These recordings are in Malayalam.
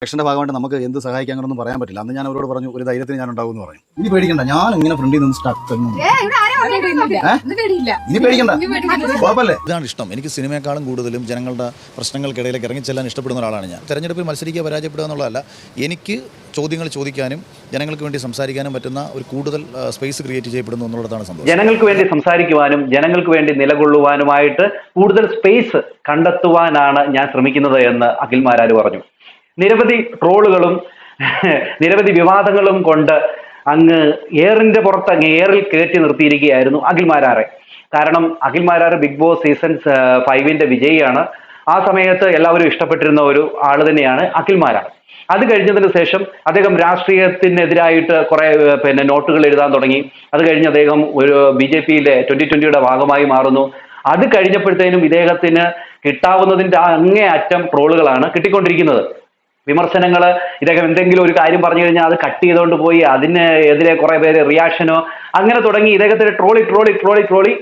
ഇലക്ഷൻ്റെ ഭാഗമായിട്ട് നമുക്ക് എന്ത് സഹായിക്കാനൊന്നും പറയാൻ പറ്റില്ല. അന്ന് ഞാൻ അവരോട് പറഞ്ഞു ഒരു ധൈര്യത്തിന് ഞാൻ ഉണ്ടാവും എന്ന് പറയും. ഇനി പേടിക്കണ്ട, ഞാൻ ഇങ്ങനെ ഫ്രണ്ടിൽ നിന്ന് സ്റ്റക്ക്. ഇനി പേടിക്കണ്ട, കുഴപ്പമില്ലേ. ഇതാണ് ഇഷ്ടം. എനിക്ക് സിനിമയെക്കാളും കൂടുതലും ജനങ്ങളുടെ പ്രശ്നങ്ങൾക്കിടയിലേക്ക് ഇറങ്ങിച്ചെല്ലാൻ ഇഷ്ടപ്പെടുന്ന ഒരാളാണ് ഞാൻ. തെരഞ്ഞെടുപ്പിൽ മത്സരിക്കുക പരാജയപ്പെടുക എന്നുള്ളതല്ല, എനിക്ക് ചോദ്യങ്ങൾ ചോദിക്കാനും ജനങ്ങൾക്ക് വേണ്ടി സംസാരിക്കാനും പറ്റുന്ന ഒരു കൂടുതൽ സ്പേസ് ക്രിയേറ്റ് ചെയ്യപ്പെടുന്നു എന്നുള്ളതാണ് സംഭവം. ജനങ്ങൾക്ക് വേണ്ടി സംസാരിക്കുവാനും ജനങ്ങൾക്ക് വേണ്ടി നിലകൊള്ളുവാനുമായിട്ട് കൂടുതൽ സ്പേസ് കണ്ടെത്തുവാനാണ് ഞാൻ ശ്രമിക്കുന്നത് എന്ന് അഖിൽ മാരാർ പറഞ്ഞു. നിരവധി ട്രോളുകളും നിരവധി വിവാദങ്ങളും കൊണ്ട് അങ്ങ് എയറിന്റെ പുറത്ത് അങ്ങ് എയറിൽ കയറ്റി നിർത്തിയിരിക്കുകയായിരുന്നു അഖിൽ മാരാറെ. കാരണം Akhil Marar big boss season 5 വിജയിയാണ്. ആ സമയത്ത് എല്ലാവരും ഇഷ്ടപ്പെട്ടിരുന്ന ഒരു ആള് തന്നെയാണ് അഖിൽ മാരാർ. അത് കഴിഞ്ഞതിന് ശേഷം അദ്ദേഹം രാഷ്ട്രീയത്തിനെതിരായിട്ട് കുറെ നോട്ടുകൾ എഴുതാൻ തുടങ്ങി. അത് കഴിഞ്ഞ് അദ്ദേഹം ഒരു BJPയിലെ 2020 ഭാഗമായി മാറുന്നു. അത് കഴിഞ്ഞപ്പോഴത്തേനും ഇദ്ദേഹത്തിന് കിട്ടാവുന്നതിന്റെ അങ്ങേ അറ്റം ട്രോളുകളാണ് കിട്ടിക്കൊണ്ടിരിക്കുന്നത്. വിമർശനങ്ങൾ, ഇദ്ദേഹം എന്തെങ്കിലും ഒരു കാര്യം പറഞ്ഞു കഴിഞ്ഞാൽ അത് കട്ട് ചെയ്തുകൊണ്ട് പോയി അതിന് എതിരെ കുറെ പേര് റിയാക്ഷനോ അങ്ങനെ തുടങ്ങി ഇദ്ദേഹത്തിന് ട്രോളി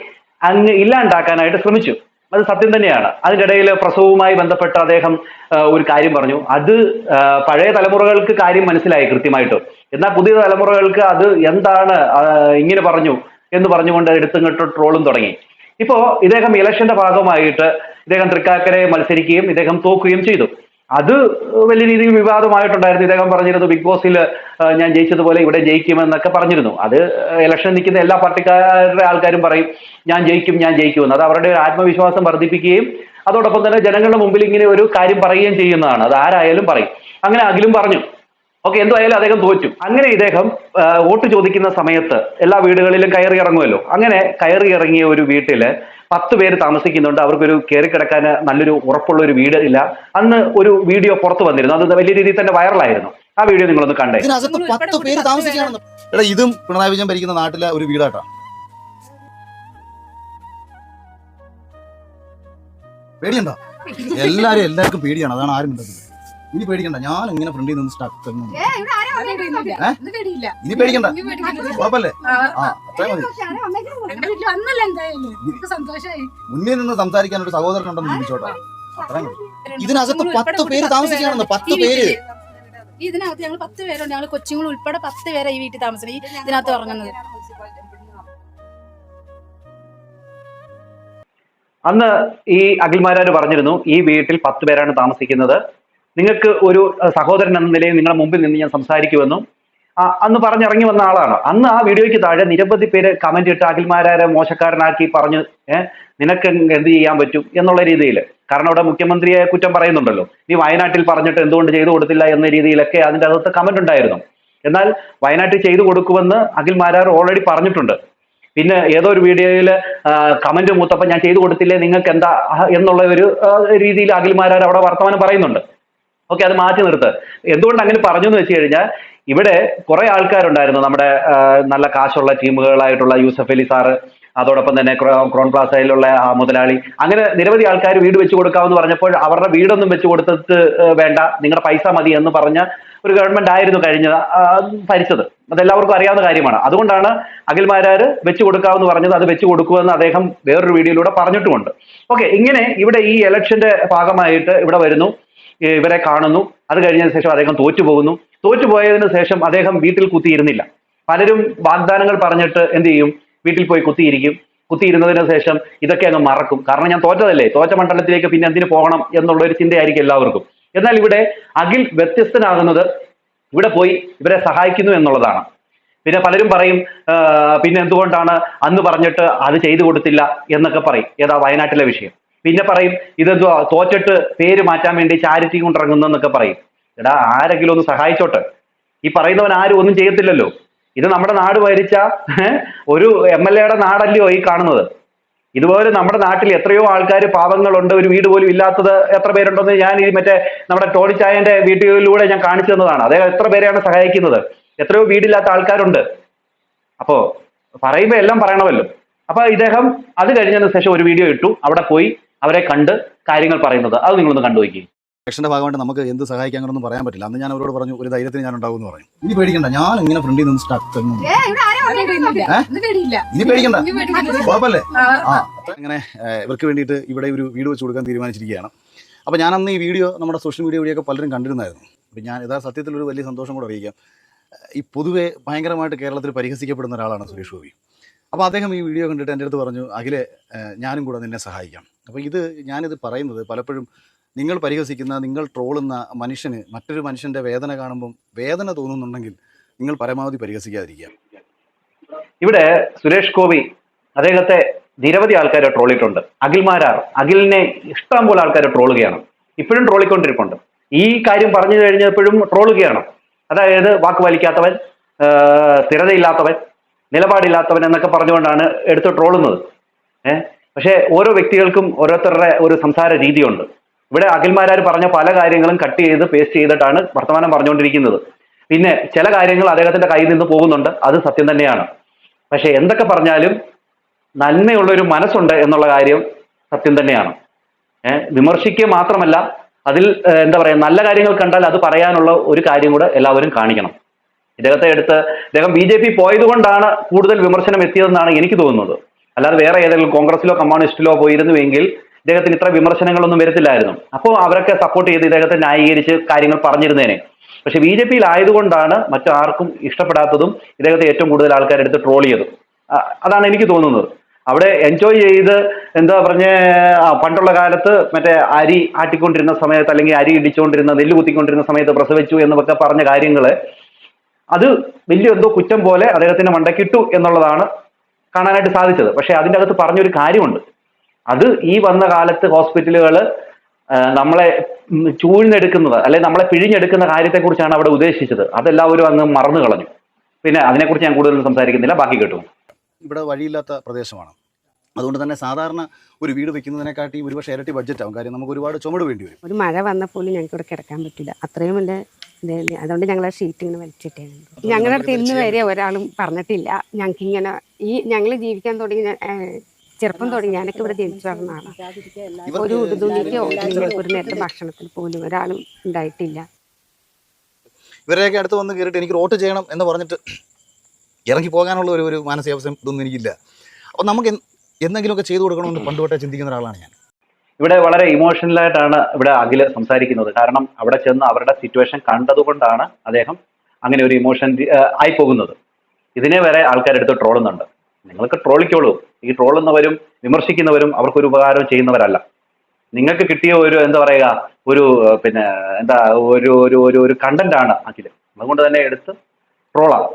അങ്ങ് ഇല്ലാണ്ടാക്കാനായിട്ട് ശ്രമിച്ചു. അത് സത്യം തന്നെയാണ്. അതിൻ്റെ ഇടയിൽ പ്രസവവുമായി ബന്ധപ്പെട്ട് അദ്ദേഹം ഒരു കാര്യം പറഞ്ഞു. അത് പഴയ തലമുറകൾക്ക് കാര്യം മനസ്സിലായി കൃത്യമായിട്ട്. എന്നാൽ പുതിയ തലമുറകൾക്ക് അത് എന്താണ് ഇങ്ങനെ പറഞ്ഞു എന്ന് പറഞ്ഞുകൊണ്ട് എടുത്തിങ്ങോട്ട് ട്രോളും തുടങ്ങി. ഇപ്പോ ഇദ്ദേഹം ഇലക്ഷന്റെ ഭാഗമായിട്ട് ഇദ്ദേഹം തൃക്കാക്കരെ മത്സരിക്കുകയും ഇദ്ദേഹം തോക്കുകയും ചെയ്തു. അത് വലിയ രീതിയിൽ വിവാദമായിട്ടുണ്ടായിരുന്നു. ഇദ്ദേഹം പറഞ്ഞിരുന്നു ബിഗ് ബോസിൽ ഞാൻ ജയിച്ചതുപോലെ ഇവിടെ ജയിക്കുമെന്നൊക്കെ പറഞ്ഞിരുന്നു. അത് ഇലക്ഷൻ നിൽക്കുന്ന എല്ലാ പാർട്ടിക്കാരുടെ ആൾക്കാരും പറയും ഞാൻ ജയിക്കുമെന്ന്. അത് അവരുടെ ഒരു ആത്മവിശ്വാസം വർദ്ധിപ്പിക്കുകയും അതോടൊപ്പം തന്നെ ജനങ്ങളുടെ മുമ്പിൽ ഇങ്ങനെ ഒരു കാര്യം പറയുകയും ചെയ്യുന്നതാണ്. അത് ആരായാലും പറയും. അങ്ങനെ അഖിലും പറഞ്ഞു. ഓക്കെ, എന്തായാലും അദ്ദേഹം തോറ്റു. അങ്ങനെ ഇദ്ദേഹം വോട്ട് ചോദിക്കുന്ന സമയത്ത് എല്ലാ വീടുകളിലും കയറി ഇറങ്ങുമല്ലോ. അങ്ങനെ കയറി ഇറങ്ങിയ ഒരു വീട്ടില് 10 പേര് താമസിക്കുന്നുണ്ട്. അവർക്കൊരു കയറി കിടക്കാൻ നല്ലൊരു ഉറപ്പുള്ള ഒരു വീട് ഇല്ല. അന്ന് ഒരു വീഡിയോ പുറത്തു വന്നിരുന്നു. അത് വലിയ രീതിയിൽ തന്നെ വൈറലായിരുന്നു. ആ വീഡിയോ നിങ്ങളൊന്ന് കണ്ടേ. ഇതിനകത്ത് 10 പേര് താമസിക്കുകയാണെന്ന്. എടാ, ഇതും പിണറായി വിജയൻ ഭരിക്കുന്ന നാട്ടിലെ ഒരു വീടാട്ടാ. പേടിയുണ്ടോ? എല്ലാവർക്കും പേടിയാണ്. അതാണ് ആരും മിണ്ടത്തില്ല. ഇനി പേടിക്കണ്ട, ഞാൻ ഇങ്ങനെ ഫ്രണ്ടിൽ നിന്ന് സ്റ്റക്ക്. ഇനി പേടിക്കണ്ട, കുഴപ്പമില്ലേ. മുന്നിൽ നിന്ന് സംസാരിക്കാൻ ഒരു സഹോദരൻ ഉണ്ടെന്ന് ചിന്തിച്ചോട്ടെ. ഇതിനകത്ത് 10 പേര് താമസിക്കുകയാണെന്ന്. 10 പേര്. ഇതിനകത്ത് ഞങ്ങൾ 10 പേരുണ്ട്. ഞങ്ങൾ കൊച്ചുങ്ങൾ ഉൾപ്പെടെ 10 പേരെ ഈ വീട്ടിൽ താമസിക്കുന്നത്. ഇതിനകത്ത് ഉറങ്ങുന്നത്. അന്ന് ഈ അഖിൽ മാരാർ പറഞ്ഞിരുന്നു ഈ വീട്ടിൽ 10 പേരാണ് താമസിക്കുന്നത്. നിങ്ങൾക്ക് ഒരു സഹോദരൻ എന്ന നിലയിൽ നിങ്ങളുടെ മുമ്പിൽ നിന്ന് ഞാൻ സംസാരിക്കുമെന്നും അന്ന് പറഞ്ഞിറങ്ങി വന്ന ആളാണ്. അന്ന് ആ വീഡിയോയ്ക്ക് താഴെ നിരവധി പേര് കമന്റ് ഇട്ട് അഖിൽ മാരാരെ മോശക്കാരനാക്കി പറഞ്ഞു നിനക്ക് എന്ത് ചെയ്യാൻ പറ്റും എന്നുള്ള രീതിയിൽ. കാരണം അവിടെ മുഖ്യമന്ത്രിയെ കുറ്റം പറയുന്നുണ്ടല്ലോ. നീ വയനാട്ടിൽ പറഞ്ഞിട്ട് എന്തുകൊണ്ട് ചെയ്തു കൊടുത്തില്ല എന്ന രീതിയിലൊക്കെ അതിൻ്റെ അകത്ത് കമന്റ് ഉണ്ടായിരുന്നു. എന്നാൽ വയനാട്ടിൽ ചെയ്തു കൊടുക്കുമെന്ന് അഖിൽ മാരാർ ഓൾറെഡി പറഞ്ഞിട്ടുണ്ട്. പിന്നെ ഏതോ ഒരു വീഡിയോയിൽ കമന്റ് മൂത്തപ്പോൾ ഞാൻ ചെയ്തു കൊടുത്തില്ലേ നിങ്ങൾക്ക് എന്താ എന്നുള്ള ഒരു രീതിയിൽ അഖിൽ മാരാർ അവിടെ വർത്തമാനം പറയുന്നുണ്ട്. ഓക്കെ, അത് മാറ്റി നിർത്ത്. എന്തുകൊണ്ട് അങ്ങനെ പറഞ്ഞു എന്ന് വെച്ച് കഴിഞ്ഞാൽ ഇവിടെ കുറെ ആൾക്കാരുണ്ടായിരുന്നു. നമ്മുടെ നല്ല കാശുള്ള ടീമുകളായിട്ടുള്ള യൂസഫ് അലി സാറ്, അതോടൊപ്പം തന്നെ ക്രോൺ പ്ലാസയിലുള്ള മുതലാളി, അങ്ങനെ നിരവധി ആൾക്കാർ വീട് വെച്ച് കൊടുക്കാമെന്ന് പറഞ്ഞപ്പോൾ അവരുടെ വീടൊന്നും വെച്ച് കൊടുത്തിട്ട് വേണ്ട, നിങ്ങളുടെ പൈസ മതി എന്ന് പറഞ്ഞ ഒരു ഗവൺമെന്റ് ആയിരുന്നു കഴിഞ്ഞ ഭരിച്ചത്. അതെല്ലാവർക്കും അറിയാവുന്ന കാര്യമാണ്. അതുകൊണ്ടാണ് അഖിൽ മാരാർ വെച്ച് കൊടുക്കാമെന്ന് പറഞ്ഞത്. അത് വെച്ച് കൊടുക്കുമെന്ന് അദ്ദേഹം വേറൊരു വീഡിയോയിലൂടെ പറഞ്ഞിട്ടുമുണ്ട്. ഓക്കെ, ഇങ്ങനെ ഇവിടെ ഈ ഇലക്ഷന്റെ ഭാഗമായിട്ട് ഇവിടെ വരുന്നു, ഇവരെ കാണുന്നു. അത് കഴിഞ്ഞതിന് ശേഷം അദ്ദേഹം തോറ്റുപോകുന്നു. തോറ്റുപോയതിനു ശേഷം അദ്ദേഹം വീട്ടിൽ കുത്തിയിരുന്നില്ല. പലരും വാഗ്ദാനങ്ങൾ പറഞ്ഞിട്ട് എന്ത് ചെയ്യും, വീട്ടിൽ പോയി കുത്തിയിരുന്നതിന് ശേഷം ഇതൊക്കെ അങ്ങ് മറക്കും. കാരണം ഞാൻ തോറ്റതല്ലേ, തോറ്റ മണ്ഡലത്തിലേക്ക് പിന്നെ എന്തിനു പോകണം എന്നുള്ള ഒരു ചിന്തയായിരിക്കും എല്ലാവർക്കും. എന്നാൽ ഇവിടെ അഖിൽ വ്യത്യസ്തനാകുന്നത് ഇവിടെ പോയി ഇവരെ സഹായിക്കുന്നു എന്നുള്ളതാണ്. പിന്നെ പലരും പറയും പിന്നെ എന്തുകൊണ്ടാണ് അന്ന് പറഞ്ഞിട്ട് അത് ചെയ്തു കൊടുത്തില്ല എന്നൊക്കെ പറയും. ഏതാ വയനാട്ടിലെ വിഷയം. പിന്നെ പറയും ഇതെന്തോ തോറ്റിട്ട് പേര് മാറ്റാൻ വേണ്ടി ചാരിറ്റി കൊണ്ടിറങ്ങുന്നൊക്കെ പറയും. എടാ, ആരെങ്കിലും ഒന്ന് സഹായിച്ചോട്ടെ. ഈ പറയുന്നവൻ ആരും ഒന്നും ചെയ്യത്തില്ലല്ലോ. ഇത് നമ്മുടെ നാട് ഭരിച്ച ഒരു MLA നാടല്ലയോ ഈ കാണുന്നത്. ഇതുപോലെ നമ്മുടെ നാട്ടിൽ എത്രയോ ആൾക്കാർ പാവങ്ങളുണ്ട്, ഒരു വീട് പോലും ഇല്ലാത്തത് എത്ര പേരുണ്ടെന്ന് ഞാൻ ഈ മറ്റേ നമ്മുടെ ടോണിച്ചായന്റെ വീഡിയോയിലൂടെ ഞാൻ കാണിച്ചു തന്നതാണ്. അദ്ദേഹം എത്ര പേരെയാണ് സഹായിക്കുന്നത്. എത്രയോ വീടില്ലാത്ത ആൾക്കാരുണ്ട്. അപ്പോ പറയുമ്പോ എല്ലാം പറയണമല്ലോ. അപ്പൊ ഇദ്ദേഹം അത് കഴിഞ്ഞതിന് ശേഷം ഒരു വീഡിയോ ഇട്ടു, അവിടെ പോയി അവരെ കണ്ട് കാര്യങ്ങൾ പറയുന്നത്. അത് നിങ്ങളൊന്ന് കണ്ടുപോയി. ഇലക്ഷൻ്റെ ഭാഗമായിട്ട് നമുക്ക് എന്ത് സഹായിക്കാനൊന്നും പറയാൻ പറ്റില്ല. അന്ന് ഞാൻ അവരോട് പറഞ്ഞു ഒരു ധൈര്യത്തിന് ഞാൻ ഉണ്ടാവും എന്ന് പറയും. ഇനി പേടിക്കണ്ട, ഞാൻ ഇങ്ങനെ ഫ്രണ്ടിൽ നിന്ന് സ്റ്റക്ക്. ഇനി പേടിക്കണ്ട, കുഴപ്പമില്ലേ. അങ്ങനെ ഇവർക്ക് വേണ്ടിയിട്ട് ഇവിടെ ഒരു വീട് വെച്ച് കൊടുക്കാൻ തീരുമാനിച്ചിരിക്കുകയാണ്. അപ്പോൾ ഞാൻ അന്ന് ഈ വീഡിയോ നമ്മുടെ സോഷ്യൽ മീഡിയ വഴിയൊക്കെ പലരും കണ്ടിരുന്നായിരുന്നു. ഇപ്പം ഞാൻ സത്യത്തിൽ ഒരു വലിയ സന്തോഷം കൂടെ അറിയിക്കാം. ഈ പൊതുവെ ഭയങ്കരമായിട്ട് കേരളത്തിൽ പരിഹസിക്കപ്പെടുന്ന ഒരാളാണ് സുരേഷ് ഗോപി. അപ്പോൾ അദ്ദേഹം ഈ വീഡിയോ കണ്ടിട്ട് എൻ്റെ അടുത്ത് പറഞ്ഞു, അഖിലെ ഞാനും കൂടെ നിന്നെ സഹായിക്കാം. അപ്പോൾ ഞാനിത് പറയുന്നത് പലപ്പോഴും നിങ്ങൾ പരിഹസിക്കുന്ന, നിങ്ങൾ ട്രോളുന്ന മനുഷ്യന് മറ്റൊരു മനുഷ്യൻ്റെ വേദന കാണുമ്പം വേദന തോന്നുന്നുണ്ടെങ്കിൽ നിങ്ങൾ പരമാവധി പരിഹസിക്കാതിരിക്കുക. ഇവിടെ സുരേഷ് ഗോപി അദ്ദേഹത്തെ നിരവധി ആൾക്കാർ ട്രോളിയിട്ടുണ്ട്. അഖിലിനെ ഇഷ്ടം പോലെ ആൾക്കാർ ട്രോളുകയാണ്, ഇപ്പോഴും ട്രോളിക്കൊണ്ടിരിപ്പുണ്ട്. ഈ കാര്യം പറഞ്ഞു കഴിഞ്ഞപ്പോഴും ട്രോളുകയാണ്. അതായത് വാക്ക് പാലിക്കാത്തവൻ, സ്ഥിരതയില്ലാത്തവൻ, നിലപാടില്ലാത്തവൻ എന്നൊക്കെ പറഞ്ഞുകൊണ്ടാണ് എടുത്ത് ട്രോളുന്നത്. പക്ഷേ ഓരോ വ്യക്തികൾക്കും ഓരോരുത്തരുടെ ഒരു സംസാര രീതിയുണ്ട്. ഇവിടെ അഖിൽമാരാർ പറഞ്ഞ പല കാര്യങ്ങളും കട്ട് ചെയ്ത് പേസ്റ്റ് ചെയ്തിട്ടാണ് വർത്തമാനം പറഞ്ഞുകൊണ്ടിരിക്കുന്നത്. പിന്നെ ചില കാര്യങ്ങൾ അദ്ദേഹത്തിന്റെ കയ്യിൽ നിന്ന് പോകുന്നുണ്ട്, അത് സത്യം തന്നെയാണ്. പക്ഷെ എന്തൊക്കെ പറഞ്ഞാലും നന്മയുള്ള ഒരു മനസ്സുണ്ട് എന്നുള്ള കാര്യം സത്യം തന്നെയാണ്. വിമർശിക്കുക മാത്രമല്ല, അതിൽ എന്താ പറയുക, നല്ല കാര്യങ്ങൾ കണ്ടാൽ അത് പറയാനുള്ള ഒരു കാര്യം കൂടെ എല്ലാവരും കാണിക്കണം. ഇദ്ദേഹം BJP പോയതുകൊണ്ടാണ് കൂടുതൽ വിമർശനം എത്തിയതെന്നാണ് എനിക്ക് തോന്നുന്നത്. അല്ലാതെ വേറെ ഏതെങ്കിലും കോൺഗ്രസിലോ കമ്മ്യൂണിസ്റ്റിലോ പോയിരുന്നുവെങ്കിൽ ഇദ്ദേഹത്തിന് ഇത്ര വിമർശനങ്ങളൊന്നും വരത്തില്ലായിരുന്നു. അപ്പോൾ അവരൊക്കെ സപ്പോർട്ട് ചെയ്ത് ഇദ്ദേഹത്തെ ന്യായീകരിച്ച് കാര്യങ്ങൾ പറഞ്ഞിരുന്നേനെ. പക്ഷെ BJP-യിലായതുകൊണ്ടാണ് മറ്റാർക്കും ഇഷ്ടപ്പെടാത്തതും ഇദ്ദേഹത്തെ ഏറ്റവും കൂടുതൽ ആൾക്കാരെടുത്ത് ട്രോൾ ചെയ്തതും. അതാണ് എനിക്ക് തോന്നുന്നത്. അവിടെ എൻജോയ് ചെയ്ത് എന്താ പണ്ടുള്ള കാലത്ത് മറ്റേ അരി ആട്ടിക്കൊണ്ടിരുന്ന സമയത്ത്, അല്ലെങ്കിൽ അരി ഇടിച്ചുകൊണ്ടിരുന്ന, നെല്ല് കുത്തിക്കൊണ്ടിരുന്ന സമയത്ത് പ്രസവിച്ചു എന്നൊക്കെ പറഞ്ഞ കാര്യങ്ങള് അത് വലിയ എന്തോ കുറ്റം പോലെ അദ്ദേഹത്തിന്റെ മണ്ടക്കിട്ടു എന്നുള്ളതാണ് കാണാനായിട്ട് സാധിച്ചത്. പക്ഷെ അതിൻ്റെ അകത്ത് പറഞ്ഞൊരു കാര്യമുണ്ട്. അത് ഈ വന്ന കാലത്ത് ഹോസ്പിറ്റലുകൾ നമ്മളെ ചൂഴ്ന്നെടുക്കുന്നത്, അല്ലെങ്കിൽ നമ്മളെ പിഴിഞ്ഞെടുക്കുന്ന കാര്യത്തെക്കുറിച്ചാണ് അവിടെ ഉദ്ദേശിച്ചത്. അതെല്ലാവരും അങ്ങ് മറന്നു കളഞ്ഞു. പിന്നെ അതിനെക്കുറിച്ച് ഞാൻ കൂടുതൽ സംസാരിക്കുന്നില്ല, ബാക്കി കേട്ടു. ഇവിടെ വഴിയില്ലാത്ത പ്രദേശമാണ്. അതുകൊണ്ട് തന്നെ സാധാരണ ഒരു വീട് വെക്കുന്നതിനെക്കാട്ടി ഒരുപക്ഷെ ഇരട്ടി ബഡ്ജറ്റ് ആവും. കാര്യം നമുക്ക് ഒരുപാട് ചുമട് വേണ്ടി വരും. ഒരു മഴ വന്നാൽ പോലും ഞങ്ങൾക്ക് ഇവിടെ കിടക്കാൻ പറ്റില്ല, അത്രയും വല്ല ഇതല്ലേ. അതുകൊണ്ട് ഞങ്ങൾ ആ ഷീറ്റ് ഇങ്ങനെ വലിച്ചിട്ടാണ്. ഞങ്ങളുടെ അടുത്ത് ഇന്ന് വരെ ഒരാളും പറഞ്ഞിട്ടില്ല ഞങ്ങൾക്കിങ്ങനെ ഞങ്ങൾ ജീവിക്കാൻ തുടങ്ങി. ചെറുപ്പം തുടങ്ങി ഞാനൊക്കെ ഇവിടെ ജനിച്ചു വളർന്ന ആളാണ്. ഒരു ഉടുതുണിക്കോ ഒരു നേരത്തെ ഭക്ഷണത്തിൽ പോലും ഒരാളും ഉണ്ടായിട്ടില്ല. ഇവരെയൊക്കെ അടുത്ത് വന്ന് കയറിയിട്ട് എനിക്ക് വോട്ട് ചെയ്യണം എന്ന് പറഞ്ഞിട്ട് ഇറങ്ങി പോകാനുള്ള ഒരു മാനസികാവസ്ഥ ഇതൊന്നും എനിക്കില്ല. അപ്പം നമുക്ക് എന്തെങ്കിലുമൊക്കെ ചെയ്തു കൊടുക്കണമെന്ന് പണ്ട് തൊട്ടേ ചിന്തിക്കുന്ന ഒരാളാണ് ഞാൻ. ഇവിടെ വളരെ ഇമോഷണലായിട്ടാണ് ഇവിടെ അഖിൽ സംസാരിക്കുന്നത്. കാരണം അവിടെ ചെന്ന് അവരുടെ സിറ്റുവേഷൻ കണ്ടതുകൊണ്ടാണ് അദ്ദേഹം അങ്ങനെ ഒരു ഇമോഷൻ ആയി പോകുന്നത്. ഇതിനെ വരെ ആൾക്കാരെടുത്ത് ട്രോളുന്നുണ്ട്. നിങ്ങൾക്ക് ട്രോളിക്കോളൂ. ഈ ട്രോളുന്നവരും വിമർശിക്കുന്നവരും അവർക്കൊരു ഉപകാരം ചെയ്യുന്നവരല്ല. നിങ്ങൾക്ക് കിട്ടിയ ഒരു എന്താ പറയുക, ഒരു പിന്നെ എന്താ ഒരു ഒരു ഒരു ഒരു കണ്ടന്റാണ് അഖിൽ. അതുകൊണ്ട് തന്നെ എടുത്ത് ട്രോളാം.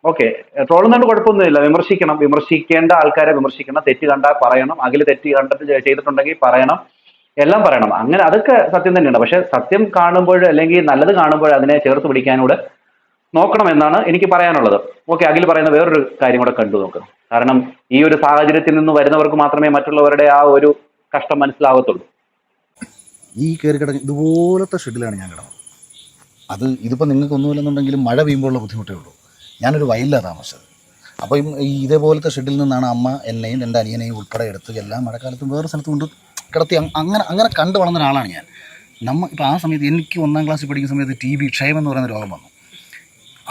ഓക്കെ, ട്രോളുന്നതുകൊണ്ട് കുഴപ്പമൊന്നുമില്ല. വിമർശിക്കേണ്ട ആൾക്കാരെ വിമർശിക്കണം. തെറ്റ് കണ്ടാൽ പറയണം. അഖിൽ തെറ്റ് കണ്ടിട്ട് ചെയ്തിട്ടുണ്ടെങ്കിൽ പറയണം, എല്ലാം പറയണം. അങ്ങനെ അതൊക്കെ സത്യം തന്നെയാണ്. പക്ഷെ സത്യം കാണുമ്പോൾ, അല്ലെങ്കിൽ നല്ലത് കാണുമ്പോൾ അതിനെ ചേർത്ത് പിടിക്കാനൂടെ നോക്കണം എന്നാണ് എനിക്ക് പറയാനുള്ളത്. ഓക്കെ, അഖിൽ പറയുന്ന വേറൊരു കാര്യം കൂടെ കണ്ടു നോക്കുക. കാരണം ഈ ഒരു സാഹചര്യത്തിൽ നിന്ന് വരുന്നവർക്ക് മാത്രമേ മറ്റുള്ളവരുടെ ആ ഒരു കഷ്ടം മനസ്സിലാകത്തുള്ളൂ. ഈ കയറി കിടന്ന് ഇതുപോലത്തെ ഷെഡിലാണ് ഞാൻ കിടന്നത്. ഇതിപ്പോൾ നിങ്ങൾക്കൊന്നുമില്ലെന്നുണ്ടെങ്കിലും മഴ പെയ്യുമ്പോഴുള്ള ബുദ്ധിമുട്ടേ ഉള്ളൂ. ഞാനൊരു വയലിലാണ് താമസിച്ചത്. അപ്പോൾ ഈ ഇതേപോലത്തെ ഷെഡിൽ നിന്നാണ് അമ്മ എന്നെയും എൻ്റെ അനിയനെയും ഉൾപ്പെടെ എടുത്ത് എല്ലാ മഴക്കാലത്തും വേറെ സ്ഥലത്ത് കൊണ്ട് കിടത്തി. അങ്ങനെ കണ്ടു വളർന്ന ഒരാളാണ് ഞാൻ. ഇപ്പോൾ ആ സമയത്ത് എനിക്ക് 1ാം ക്ലാസ്സിൽ പഠിക്കുന്ന സമയത്ത് TB ക്ഷയം എന്ന് പറയുന്ന രോഗം വന്നു.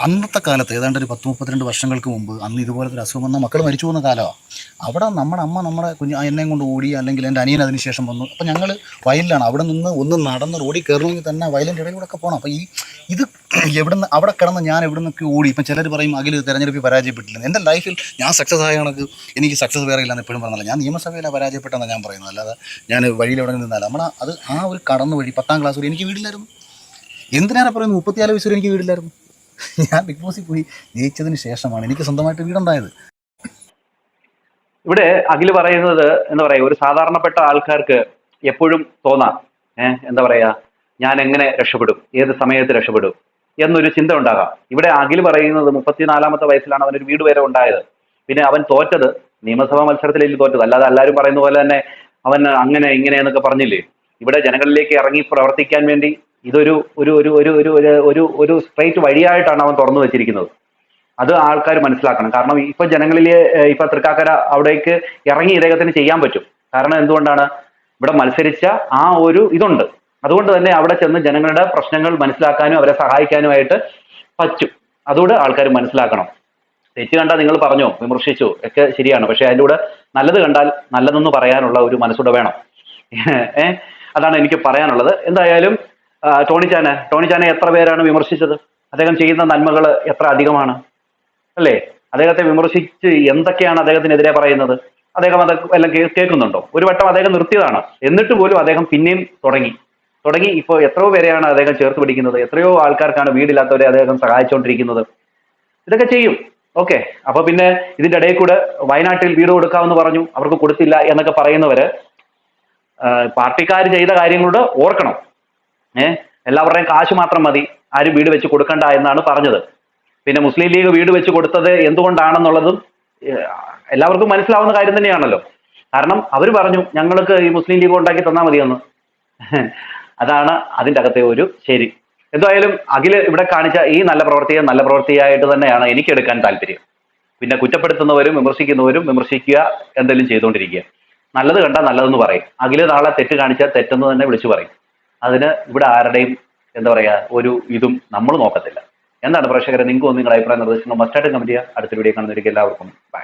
അന്നത്തെ കാലത്ത് ഏതാണ്ട് ഒരു 10-32 വർഷങ്ങൾക്ക് മുമ്പ് അന്ന് ഇതുപോലത്തെ ഒരു അസുഖം വന്ന മക്കൾ മരിച്ചു പോകുന്ന കാലമാണ്. അവിടെ നമ്മുടെ അമ്മ നമ്മുടെ എന്നെയും കൊണ്ട് ഓടി, അല്ലെങ്കിൽ എൻ്റെ അനിയൻ അതിന് ശേഷം വന്നു. അപ്പോൾ ഞങ്ങൾ വയലിലാണ്. അവിടെ നിന്ന് ഒന്ന് നടന്ന് റോഡിൽ കയറണമെങ്കിൽ തന്നെ വയലിൻ്റെ ഇടയിൽ കൂടെ ഒക്കെ പോകണം. അപ്പോൾ ഇത് എവിടുന്ന് അവിടെ കിടന്ന് ഞാൻ എവിടെ നിന്നൊക്കെ ഓടി. ഇപ്പം ചിലർ പറയും അഖിൽ തെരഞ്ഞെടുപ്പിൽ പരാജയപ്പെട്ടില്ല. എൻ്റെ ലൈഫിൽ ഞാൻ സക്സസ് ആയ കണക്ക് എനിക്ക് സക്സസ് വേറെ ഇല്ലെന്ന് എപ്പോഴും പറഞ്ഞില്ല. ഞാൻ നിയമസഭയിലാണ് പരാജയപ്പെട്ടെന്നാണ് ഞാൻ പറയുന്നത്. അല്ലാതെ ഞാൻ വഴിയിൽ എവിടെ നിന്നല്ല. നമ്മുടെ അത് ആ ഒരു കടന്നു വഴി 10ാം ക്ലാസ് വരെ എനിക്ക് വീടില്ലായിരുന്നു. എന്തിനാണ് പറയുന്നത്, 34 വയസ്സ് വരെ എനിക്ക് വീടില്ലായിരുന്നു. ഞാൻ ബിഗ് ബോസിൽ പോയി ജയിച്ചതിന് ശേഷമാണ് എനിക്ക് സ്വന്തമായിട്ട് വീടുണ്ടായത്. ഇവിടെ അഖിൽ പറയുന്നത് എന്താ പറയുക, ഒരു സാധാരണപ്പെട്ട ആൾക്കാർക്ക് എപ്പോഴും തോന്നാം എന്താ പറയുക, ഞാൻ എങ്ങനെ രക്ഷപ്പെടും, ഏത് സമയത്ത് രക്ഷപ്പെടും എന്നൊരു ചിന്ത ഉണ്ടാകാം. ഇവിടെ അഖിൽ പറയുന്നത് 34ാമത്തെ വയസ്സിലാണ് അവനൊരു വീട് വരെ ഉണ്ടായത്. പിന്നെ അവൻ തോറ്റത് നിയമസഭാ മത്സരത്തിലേക്ക് തോറ്റത്. അല്ലാതെ എല്ലാവരും പറയുന്ന പോലെ തന്നെ അവൻ അങ്ങനെ ഇങ്ങനെ എന്നൊക്കെ പറഞ്ഞില്ലേ. ഇവിടെ ജനങ്ങളിലേക്ക് ഇറങ്ങി പ്രവർത്തിക്കാൻ വേണ്ടി ഇതൊരു ഒരു ഒരു ഒരു ഒരു ഒരു ഒരു സ്ട്രൈറ്റ് വഴിയായിട്ടാണ് അവൻ തുറന്നു വെച്ചിരിക്കുന്നത്. അത് ആൾക്കാർ മനസ്സിലാക്കണം. കാരണം ഇപ്പൊ ജനങ്ങളിലെ ഇപ്പൊ തൃക്കാക്കര അവിടേക്ക് ഇറങ്ങി ഇദ്ദേഹത്തിന് ചെയ്യാൻ പറ്റും. കാരണം എന്തുകൊണ്ടാണ്, ഇവിടെ മത്സരിച്ച ആ ഒരു ഇതുണ്ട്. അതുകൊണ്ട് തന്നെ അവിടെ ചെന്ന് ജനങ്ങളുടെ പ്രശ്നങ്ങൾ മനസ്സിലാക്കാനും അവരെ സഹായിക്കാനുമായിട്ട് പറ്റും. അതുകൊണ്ട് ആൾക്കാർ മനസ്സിലാക്കണം. തെറ്റ് കണ്ടാൽ നിങ്ങൾ പറഞ്ഞോ, വിമർശിച്ചോ ഒക്കെ ശരിയാണ്. പക്ഷെ അതിൻ്റെ കൂടെ നല്ലത് കണ്ടാൽ നല്ലതെന്ന് പറയാനുള്ള ഒരു മനസ്സൂടെ വേണം. അതാണ് എനിക്ക് പറയാനുള്ളത്. എന്തായാലും ടോണിച്ചാനെ എത്ര പേരാണ് വിമർശിച്ചത്? അദ്ദേഹം ചെയ്യുന്ന നന്മകൾ എത്ര അധികമാണ് അല്ലേ? അദ്ദേഹത്തെ വിമർശിച്ച് എന്തൊക്കെയാണ് അദ്ദേഹത്തിനെതിരെ പറയുന്നത്? അദ്ദേഹം അത് എല്ലാം കേൾക്കുന്നുണ്ടോ? ഒരു വട്ടം അദ്ദേഹം നിർത്തിയതാണ്, എന്നിട്ട് പോലും അദ്ദേഹം പിന്നെയും തുടങ്ങി. ഇപ്പോൾ എത്രയോ പേരെയാണ് അദ്ദേഹം ചേർത്ത് പിടിക്കുന്നത്, എത്രയോ ആൾക്കാർക്കാണ് വീടില്ലാത്തവരെ അദ്ദേഹം സഹായിച്ചുകൊണ്ടിരിക്കുന്നത്. ഇതൊക്കെ ചെയ്യും. ഓക്കെ, അപ്പൊ പിന്നെ ഇതിന്റെ ഇടയിൽ കൂടെ വയനാട്ടിൽ വീട് കൊടുക്കാമെന്ന് പറഞ്ഞു, അവർക്ക് കൊടുത്തില്ല എന്നൊക്കെ പറയുന്നവര് പാർട്ടിക്കാർ ചെയ്ത കാര്യങ്ങളോട് ഓർക്കണം. എല്ലാവരുടെയും കാശ് മാത്രം മതി, ആരും വീട് വെച്ച് കൊടുക്കണ്ട എന്നാണ് പറഞ്ഞത്. പിന്നെ മുസ്ലിം ലീഗ് വീട് വെച്ച് കൊടുത്തത് എന്തുകൊണ്ടാണെന്നുള്ളതും എല്ലാവർക്കും മനസ്സിലാവുന്ന കാര്യം തന്നെയാണല്ലോ. കാരണം അവർ പറഞ്ഞു ഞങ്ങൾക്ക് ഈ മുസ്ലിം ലീഗ് ഉണ്ടാക്കി തന്നാൽ മതിയെന്ന്. അതാണ് അതിൻ്റെ അകത്തെ ഒരു ശരി. എന്തായാലും അഖില് ഇവിടെ കാണിച്ച ഈ നല്ല പ്രവൃത്തിയെ നല്ല പ്രവൃത്തിയായിട്ട് തന്നെയാണ് എനിക്ക് എടുക്കാൻ താല്പര്യം. പിന്നെ കുറ്റപ്പെടുത്തുന്നവരും വിമർശിക്കുന്നവരും വിമർശിക്കുക, എന്തെങ്കിലും ചെയ്തുകൊണ്ടിരിക്കുക. നല്ലത് കണ്ടാൽ നല്ലതെന്ന് പറയും. അഖില് നാളെ തെറ്റ് കാണിച്ചാൽ തെറ്റെന്ന് തന്നെ വിളിച്ചു പറയും. അതിന് ഇവിടെ ആരുടെയും എന്താ പറയുക ഒരു ഇതും നമ്മൾ നോക്കത്തില്ല. എന്താണ് പ്രേക്ഷകരെ, നിങ്ങൾക്ക് നിങ്ങളുടെ അഭിപ്രായ നിർദ്ദേശങ്ങൾ മസ്റ്റായിട്ട് കമന്റ് ചെയ്യുക. അടുത്ത വീഡിയോ കാണുന്നവർക്ക് എല്ലാവർക്കും ബൈ.